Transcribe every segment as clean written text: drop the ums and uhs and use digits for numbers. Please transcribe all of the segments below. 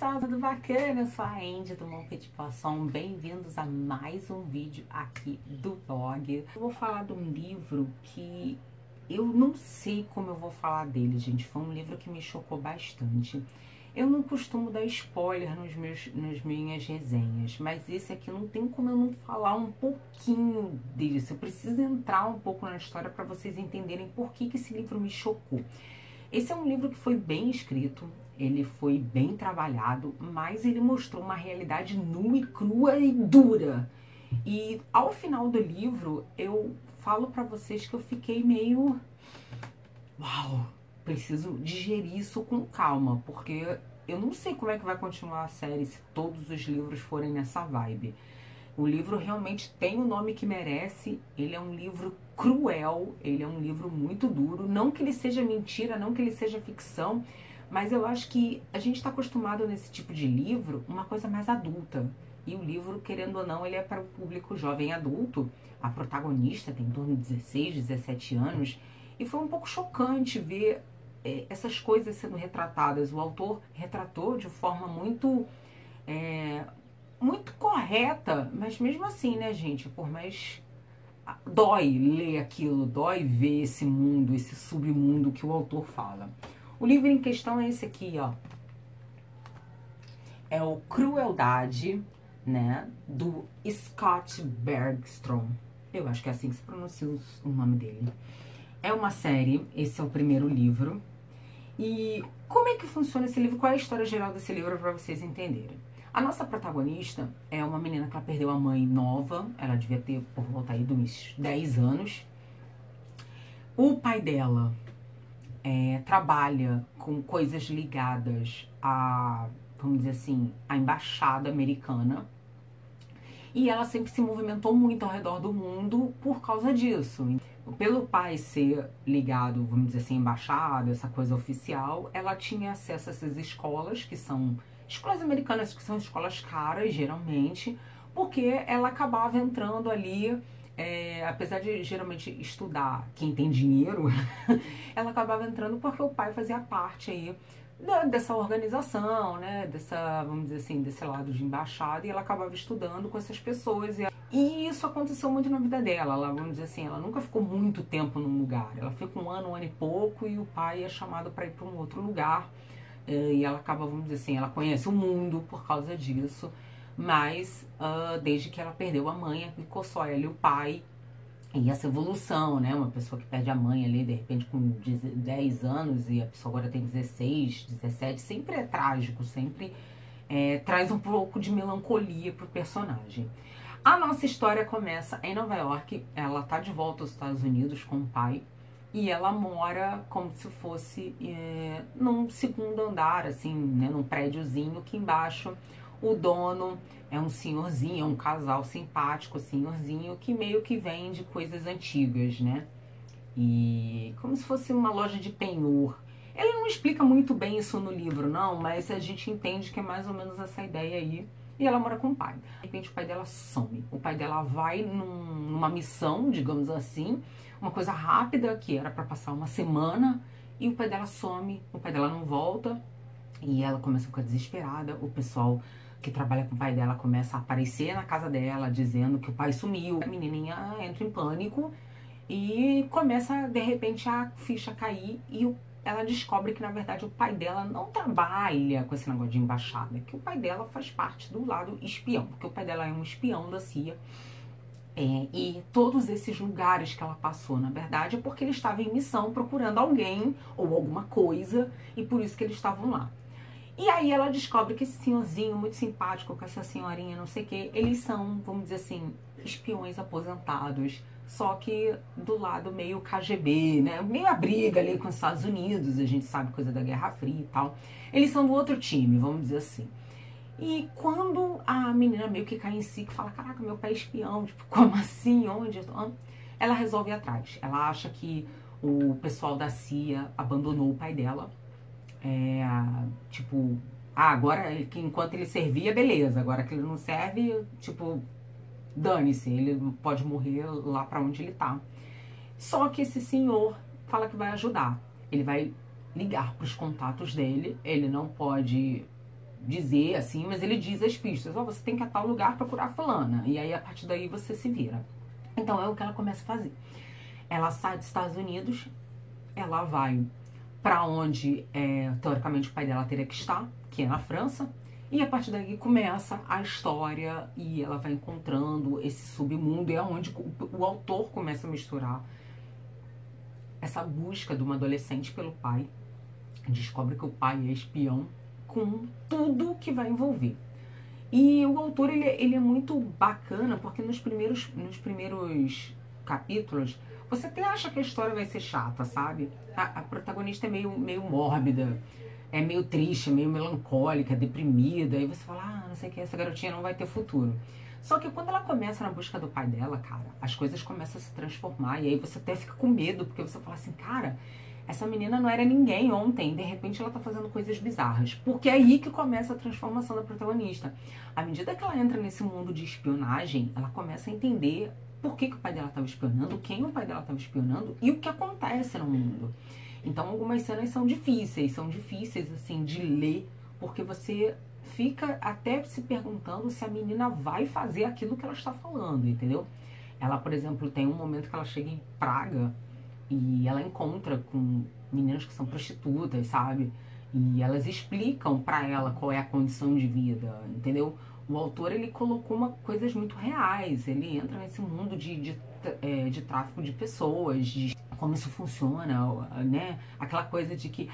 pessoal, tudo bacana? Eu sou a Andy do Mon Petit Poisson. Bem-vindos a mais um vídeo aqui do blog. Eu vou falar de um livro que eu não sei como eu vou falar dele, gente. Foi um livro que me chocou bastante. Eu não costumo dar spoiler nas minhas resenhas, mas esse aqui não tem como eu não falar um pouquinho disso. Eu preciso entrar um pouco na história para vocês entenderem por que esse livro me chocou. Esse é um livro que foi bem escrito, ele foi bem trabalhado, mas ele mostrou uma realidade nua e crua e dura. E ao final do livro, eu falo pra vocês que eu fiquei meio... Uau! Preciso digerir isso com calma, porque eu não sei como é que vai continuar a série se todos os livros forem nessa vibe. O livro realmente tem o nome que merece, ele é um livro cruel, ele é um livro muito duro, não que ele seja mentira, não que ele seja ficção, mas eu acho que a gente está acostumado nesse tipo de livro, uma coisa mais adulta. E o livro, querendo ou não, ele é para o público jovem adulto. A protagonista tem em torno de 16, 17 anos, e foi um pouco chocante ver essas coisas sendo retratadas. O autor retratou de forma muito correta, mas mesmo assim, né, gente, por mais... Dói ler aquilo, dói ver esse mundo, esse submundo que o autor fala. O livro em questão é esse aqui, ó. É o Crueldade, né, do Scott Bergstrom. Eu acho que é assim que se pronuncia o nome dele. É uma série, esse é o primeiro livro. E como é que funciona esse livro? Qual é a história geral desse livro para vocês entenderem? A nossa protagonista é uma menina que ela perdeu a mãe nova, ela devia ter por volta aí de uns 10 anos. O pai dela trabalha com coisas ligadas a, vamos dizer assim, a embaixada americana. E ela sempre se movimentou muito ao redor do mundo por causa disso. Pelo pai ser ligado, vamos dizer assim, embaixada, essa coisa oficial, ela tinha acesso a essas escolas, que são escolas americanas, que são escolas caras, geralmente, porque ela acabava entrando ali, apesar de geralmente estudar quem tem dinheiro, ela acabava entrando porque o pai fazia parte aí dessa organização, né, vamos dizer assim, desse lado de embaixada, e ela acabava estudando com essas pessoas. E isso aconteceu muito na vida dela. Ela, vamos dizer assim, ela nunca ficou muito tempo num lugar. Ela ficou um ano e pouco, e o pai é chamado para ir para um outro lugar. E ela acaba, vamos dizer assim, ela conhece o mundo por causa disso. Mas desde que ela perdeu a mãe, ficou só ela e o pai. E essa evolução, né? Uma pessoa que perde a mãe ali, de repente, com 10 anos, e a pessoa agora tem 16, 17, sempre é trágico, sempre traz um pouco de melancolia pro personagem. A nossa história começa em Nova York. Ela tá de volta aos Estados Unidos com o pai, e ela mora como se fosse num segundo andar, assim, né? Num prédiozinho que embaixo o dono é um senhorzinho, é um casal simpático, senhorzinho, que meio que vende coisas antigas, né? E como se fosse uma loja de penhor. Ele não explica muito bem isso no livro, não, mas a gente entende que é mais ou menos essa ideia aí. E ela mora com o pai. De repente o pai dela some. O pai dela vai numa missão, digamos assim, uma coisa rápida, que era pra passar uma semana, e o pai dela some, o pai dela não volta, e ela começa a ficar desesperada. O pessoal que trabalha com o pai dela começa a aparecer na casa dela, dizendo que o pai sumiu. A menininha entra em pânico e começa, de repente, a ficha cair, e ela descobre que, na verdade, o pai dela não trabalha com esse negócio de embaixada, que o pai dela faz parte do lado espião, porque o pai dela é um espião da CIA. E todos esses lugares que ela passou, na verdade, é porque ele estava em missão procurando alguém ou alguma coisa, e por isso que eles estavam lá. E aí ela descobre que esse senhorzinho muito simpático com essa senhorinha, não sei o que, eles são, vamos dizer assim, espiões aposentados, só que do lado meio KGB, né? Meio a briga ali com os Estados Unidos, a gente sabe, coisa da Guerra Fria e tal. Eles são do outro time, vamos dizer assim. E quando a menina meio que cai em si, que fala, caraca, meu pai é espião, tipo, como assim, onde? Ela resolve ir atrás. Ela acha que o pessoal da CIA abandonou o pai dela. Tipo, agora, enquanto ele servia, beleza. Agora que ele não serve, tipo, dane-se, ele pode morrer lá pra onde ele tá. Só que esse senhor fala que vai ajudar. Ele vai ligar pros contatos dele, ele não pode dizer assim, mas ele diz as pistas. Ó, você tem que ir a tal lugar procurar fulana. E aí, a partir daí, você se vira. Então, é o que ela começa a fazer. Ela sai dos Estados Unidos, ela vai para onde, teoricamente, o pai dela teria que estar, que é na França. E a partir daí começa a história e ela vai encontrando esse submundo. E é onde o autor começa a misturar essa busca de uma adolescente pelo pai. Descobre que o pai é espião, com tudo que vai envolver. E o autor, ele é muito bacana, porque nos primeiros capítulos, você até acha que a história vai ser chata, sabe? A protagonista é meio mórbida, é meio triste, meio melancólica, deprimida, e você fala, não sei o que, essa garotinha não vai ter futuro. Só que quando ela começa na busca do pai dela, cara, as coisas começam a se transformar, e aí você até fica com medo, porque você fala assim, cara, essa menina não era ninguém ontem, de repente ela tá fazendo coisas bizarras. Porque é aí que começa a transformação da protagonista. À medida que ela entra nesse mundo de espionagem, ela começa a entender por que o pai dela estava espionando, quem o pai dela estava espionando e o que acontece no mundo. Então algumas cenas são difíceis assim de ler, porque você fica até se perguntando se a menina vai fazer aquilo que ela está falando, entendeu? Ela, por exemplo, tem um momento que ela chega em Praga e ela encontra com meninas que são prostitutas, sabe? E elas explicam pra ela qual é a condição de vida, entendeu? O autor, ele colocou coisas muito reais. Ele entra nesse mundo de tráfico de pessoas, de como isso funciona, né? Aquela coisa de que,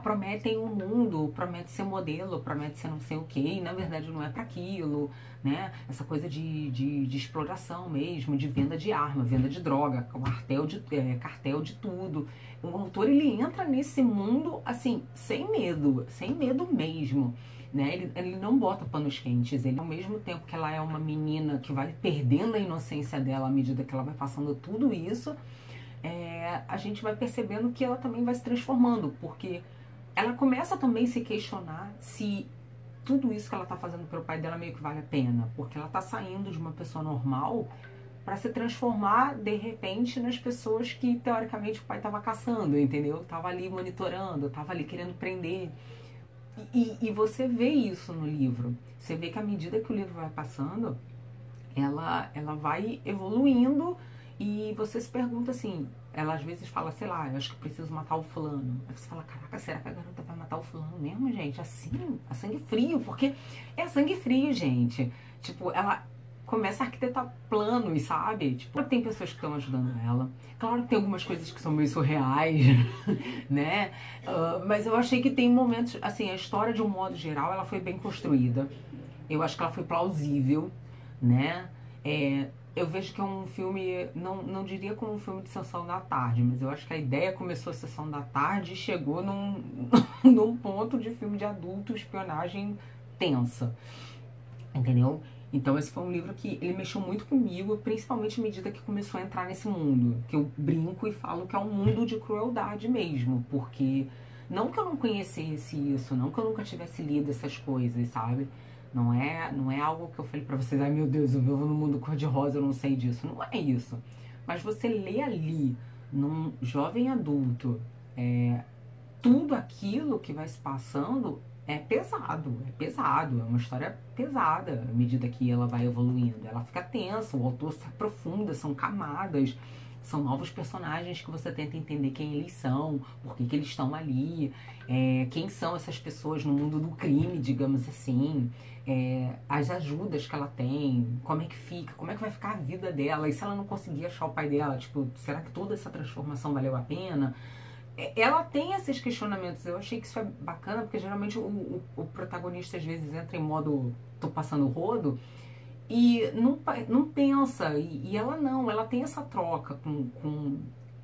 prometem um mundo, promete ser modelo, promete ser não sei o quê, e na verdade não é para aquilo, né? Essa coisa de exploração mesmo, de venda de arma, venda de droga, cartel de tudo. O autor, ele entra nesse mundo, assim, sem medo mesmo. Né? Ele não bota panos quentes. Ele, ao mesmo tempo que ela é uma menina que vai perdendo a inocência dela à medida que ela vai passando tudo isso, a gente vai percebendo que ela também vai se transformando, porque ela começa também a se questionar se tudo isso que ela tá fazendo pelo pai dela meio que vale a pena, porque ela tá saindo de uma pessoa normal para se transformar, de repente, nas pessoas que, teoricamente, o pai tava caçando, entendeu? Tava ali monitorando, tava ali querendo prender. E você vê isso no livro. Você vê que à medida que o livro vai passando, ela vai evoluindo e você se pergunta assim, ela às vezes fala, sei lá, eu acho que preciso matar o fulano. Aí você fala, caraca, será que a garota vai matar o fulano mesmo, gente? Assim, a sangue frio, porque é sangue frio, gente. Tipo, ela começa a arquitetar planos, sabe? Tipo, tem pessoas que estão ajudando ela. Claro que tem algumas coisas que são meio surreais, né? Mas eu achei que tem momentos, assim, a história de um modo geral, ela foi bem construída. Eu acho que ela foi plausível, né? Eu vejo que é um filme, não diria como um filme de sessão da tarde, mas eu acho que a ideia começou a sessão da tarde e chegou num ponto de filme de adulto, espionagem tensa, entendeu? Então esse foi um livro que ele mexeu muito comigo, principalmente à medida que começou a entrar nesse mundo, que eu brinco e falo que é um mundo de crueldade mesmo, porque não que eu não conhecesse isso, não que eu nunca tivesse lido essas coisas, sabe? Não é algo que eu falei pra vocês, ai meu Deus, eu vivo no mundo cor-de-rosa, eu não sei disso. Não é isso. Mas você lê ali, num jovem adulto, tudo aquilo que vai se passando é pesado, é uma história pesada à medida que ela vai evoluindo. Ela fica tensa, o autor se aprofunda, são camadas, são novos personagens que você tenta entender quem eles são, por que eles estão ali, quem são essas pessoas no mundo do crime, digamos assim, as ajudas que ela tem, como é que fica, como é que vai ficar a vida dela, e se ela não conseguir achar o pai dela, tipo, será que toda essa transformação valeu a pena? Ela tem esses questionamentos. Eu achei que isso é bacana, porque geralmente o protagonista às vezes entra em modo tô passando o rodo e não pensa, e ela não, ela tem essa troca com,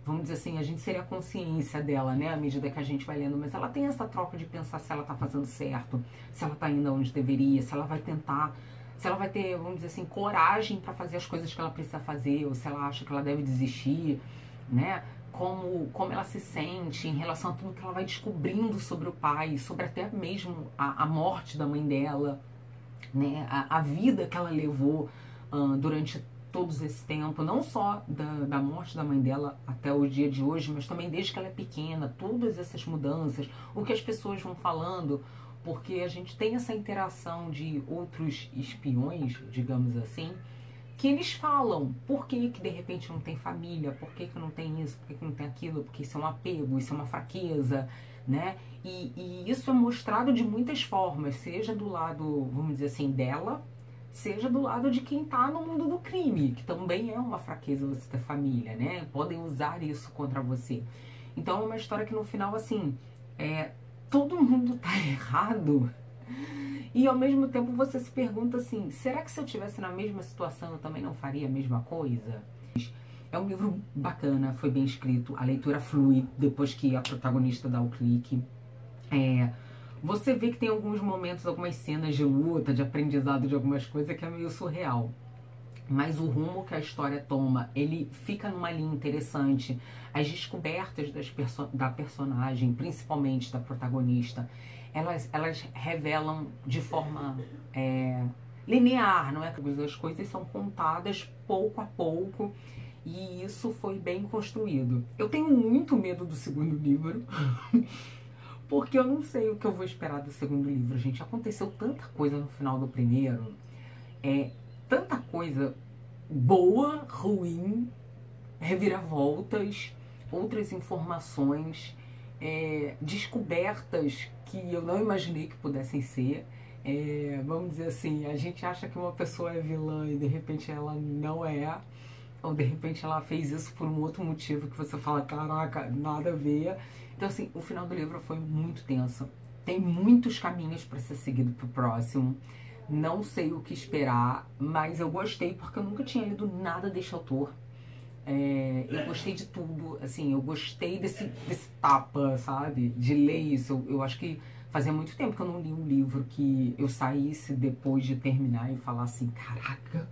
vamos dizer assim, a gente seria a consciência dela, né, à medida que a gente vai lendo, mas ela tem essa troca de pensar se ela tá fazendo certo, se ela tá indo onde deveria, se ela vai tentar, se ela vai ter, vamos dizer assim, coragem para fazer as coisas que ela precisa fazer, ou se ela acha que ela deve desistir, né, como ela se sente em relação a tudo que ela vai descobrindo sobre o pai, sobre até mesmo a morte da mãe dela, né? A vida que ela levou durante todo esse tempo, não só da morte da mãe dela até o dia de hoje, mas também desde que ela é pequena, todas essas mudanças, o que as pessoas vão falando, porque a gente tem essa interação de outros espiões, digamos assim, que eles falam por que de repente não tem família, por que não tem isso, por que não tem aquilo, porque isso é um apego, isso é uma fraqueza, né? E isso é mostrado de muitas formas, seja do lado, vamos dizer assim, dela, seja do lado de quem tá no mundo do crime, que também é uma fraqueza você ter família, né? Podem usar isso contra você. Então é uma história que no final, assim, todo mundo tá errado. E ao mesmo tempo você se pergunta assim, será que se eu estivesse na mesma situação eu também não faria a mesma coisa? É um livro bacana, foi bem escrito, a leitura flui depois que a protagonista dá o clique. Você vê que tem alguns momentos, algumas cenas de luta, de aprendizado de algumas coisas que é meio surreal. Mas o rumo que a história toma, ele fica numa linha interessante. As descobertas da personagem, principalmente da protagonista, elas revelam de forma linear, não é? As coisas são contadas pouco a pouco e isso foi bem construído. Eu tenho muito medo do segundo livro, porque eu não sei o que eu vou esperar do segundo livro, gente. Aconteceu tanta coisa no final do primeiro, tanta coisa boa, ruim, reviravoltas, outras informações, descobertas que eu não imaginei que pudessem ser. Vamos dizer assim, a gente acha que uma pessoa é vilã e de repente ela não é, ou de repente ela fez isso por um outro motivo que você fala, caraca, nada a ver. Então assim, o final do livro foi muito tenso. Tem muitos caminhos para ser seguido pro próximo. Não sei o que esperar, mas eu gostei porque eu nunca tinha lido nada deste autor. Eu gostei de tudo, assim, eu gostei desse tapa, sabe? De ler isso. Eu acho que fazia muito tempo que eu não li um livro que eu saísse depois de terminar e falar assim, caraca,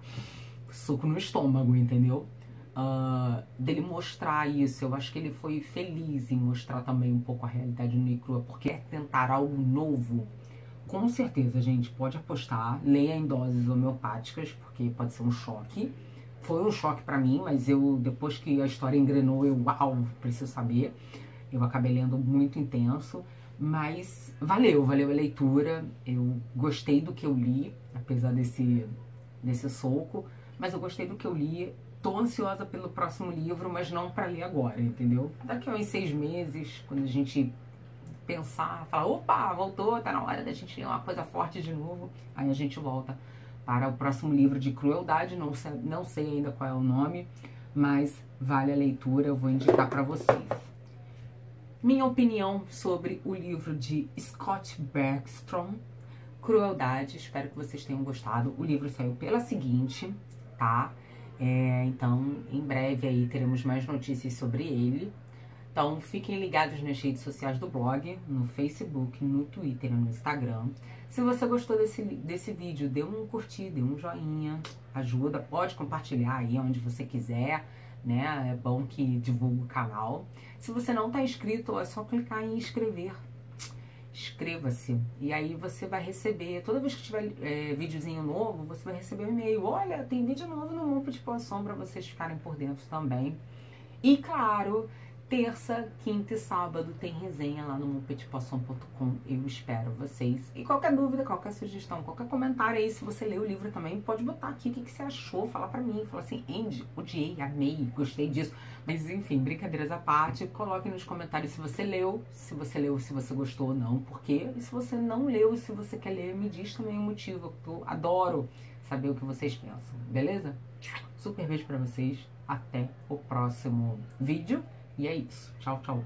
soco no estômago, entendeu? Dele mostrar isso, eu acho que ele foi feliz em mostrar também um pouco a realidade nua e crua, porque é tentar algo novo. Com certeza, gente, pode apostar, leia em doses homeopáticas, porque pode ser um choque. Foi um choque pra mim, mas eu, depois que a história engrenou, uau, preciso saber. Eu acabei lendo muito intenso, mas valeu a leitura. Eu gostei do que eu li, apesar desse soco, mas eu gostei do que eu li. Tô ansiosa pelo próximo livro, mas não pra ler agora, entendeu? Daqui a uns 6 meses, quando a gente pensar, falar, opa, voltou, tá na hora da gente ler uma coisa forte de novo, aí a gente volta para o próximo livro de crueldade, não sei ainda qual é o nome, mas vale a leitura, eu vou indicar para vocês. Minha opinião sobre o livro de Scott Bergstrom, Crueldade, espero que vocês tenham gostado. O livro saiu pela Seguinte, tá? Então, em breve aí teremos mais notícias sobre ele. Então, fiquem ligados nas redes sociais do blog, no Facebook, no Twitter e no Instagram. Se você gostou desse vídeo, dê um curtir, dê um joinha, ajuda, pode compartilhar aí onde você quiser, né? É bom que divulgue o canal. Se você não está inscrito, é só clicar em inscrever. Inscreva-se e aí você vai receber, toda vez que tiver videozinho novo, você vai receber um e-mail. Olha, tem vídeo novo no Multiplicação para vocês ficarem por dentro também. E claro, terça, quinta e sábado tem resenha lá no multiplicação.com. Eu espero vocês. E qualquer dúvida, qualquer sugestão, qualquer comentário aí, se você leu o livro também, pode botar aqui o que você achou, falar pra mim. Fala assim, Andy, odiei, amei, gostei disso. Mas enfim, brincadeiras à parte, coloque nos comentários se você leu, se você gostou ou não, por quê? E se você não leu, se você quer ler, me diz também o motivo, porque eu adoro saber o que vocês pensam, beleza? Super beijo pra vocês, até o próximo vídeo. E é isso. Tchau, tchau.